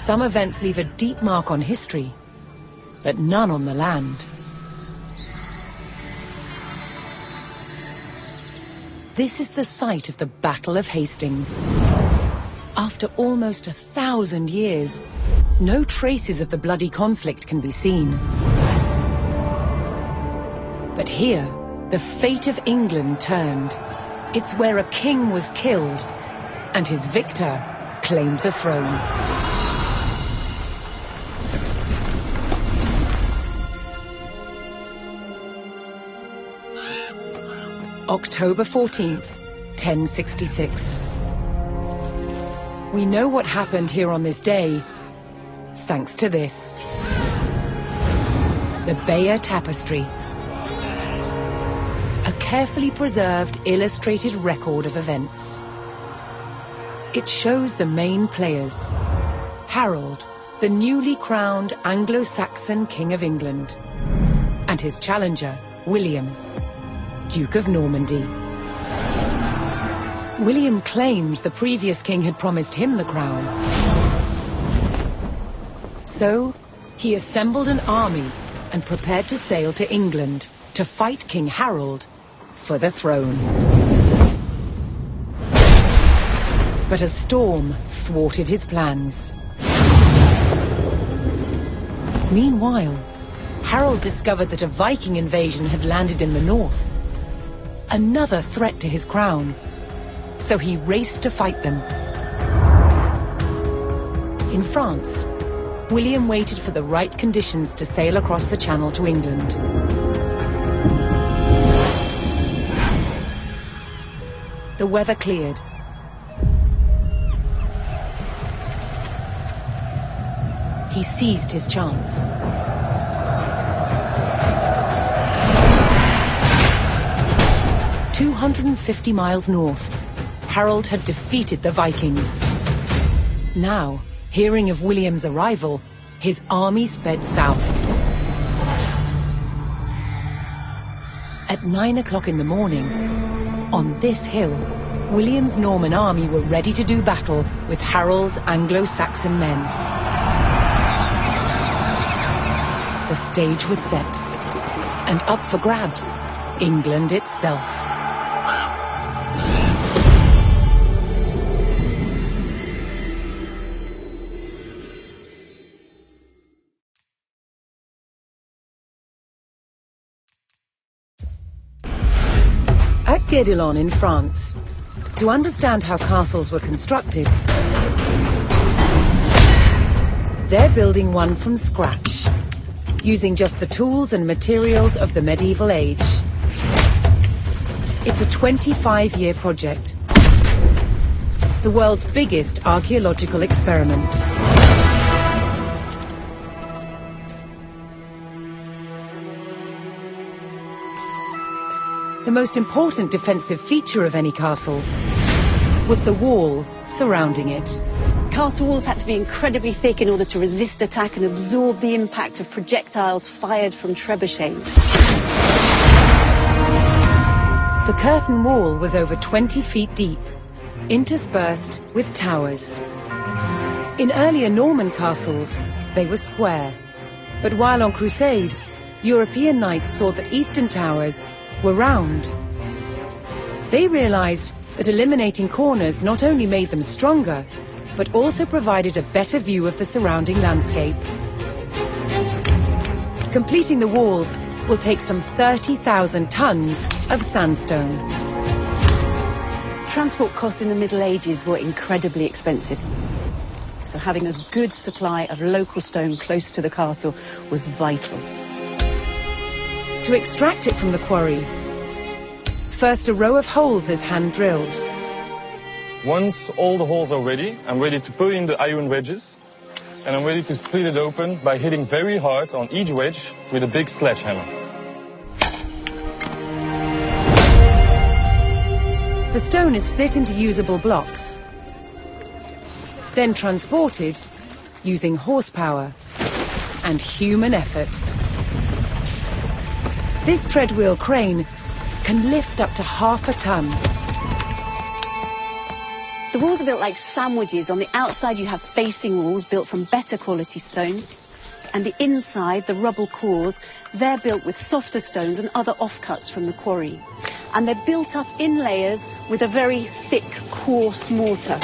Some events leave a deep mark on history, but none on the land. This is the site of the Battle of Hastings. After almost 1,000 years, no traces of the bloody conflict can be seen. But here, the fate of England turned. It's where a king was killed, and his victor claimed the throne. October 14th, 1066. We know what happened here on this day, thanks to this. The Bayeux Tapestry. A carefully preserved, illustrated record of events. It shows the main players. Harold, the newly crowned Anglo-Saxon King of England, and his challenger, William, Duke of Normandy. William claimed the previous king had promised him the crown. So, he assembled an army and prepared to sail to England to fight King Harold for the throne. But a storm thwarted his plans. Meanwhile, Harold discovered that a Viking invasion had landed in the north. Another threat to his crown. So he raced to fight them. In France, William waited for the right conditions to sail across the Channel to England. The weather cleared. He seized his chance. 250 miles north, Harold had defeated the Vikings. Now, hearing of William's arrival, his army sped south. At 9 o'clock in the morning, on this hill, William's Norman army were ready to do battle with Harold's Anglo-Saxon men. The stage was set, and up for grabs, England itself. At Guédelon in France, to understand how castles were constructed, they're building one from scratch, using just the tools and materials of the medieval age. It's a 25-year project, the world's biggest archaeological experiment. The most important defensive feature of any castle was the wall surrounding it. Castle walls had to be incredibly thick in order to resist attack and absorb the impact of projectiles fired from trebuchets. The curtain wall was over 20 feet deep, interspersed with towers. In earlier Norman castles, they were square. But while on crusade, European knights saw that eastern towers were round. They realized that eliminating corners not only made them stronger, but also provided a better view of the surrounding landscape. Completing the walls will take some 30,000 tons of sandstone. Transport costs in the Middle Ages were incredibly expensive. So having a good supply of local stone close to the castle was vital. To extract it from the quarry, first a row of holes is hand-drilled. Once all the holes are ready, I'm ready to put in the iron wedges, and I'm ready to split it open by hitting very hard on each wedge with a big sledgehammer. The stone is split into usable blocks, then transported using horsepower and human effort. This treadwheel crane can lift up to half a ton. The walls are built like sandwiches. On the outside you have facing walls built from better quality stones, and the inside, the rubble cores, they're built with softer stones and other offcuts from the quarry. And they're built up in layers with a very thick, coarse mortar.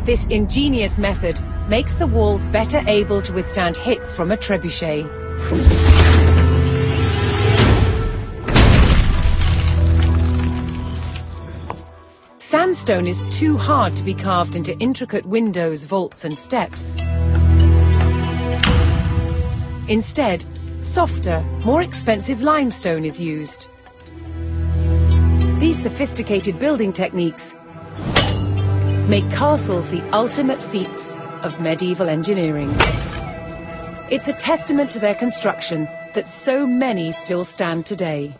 This ingenious method makes the walls better able to withstand hits from a trebuchet. Sandstone is too hard to be carved into intricate windows, vaults and steps. Instead, softer, more expensive limestone is used. These sophisticated building techniques make castles the ultimate feats of medieval engineering. It's a testament to their construction that so many still stand today.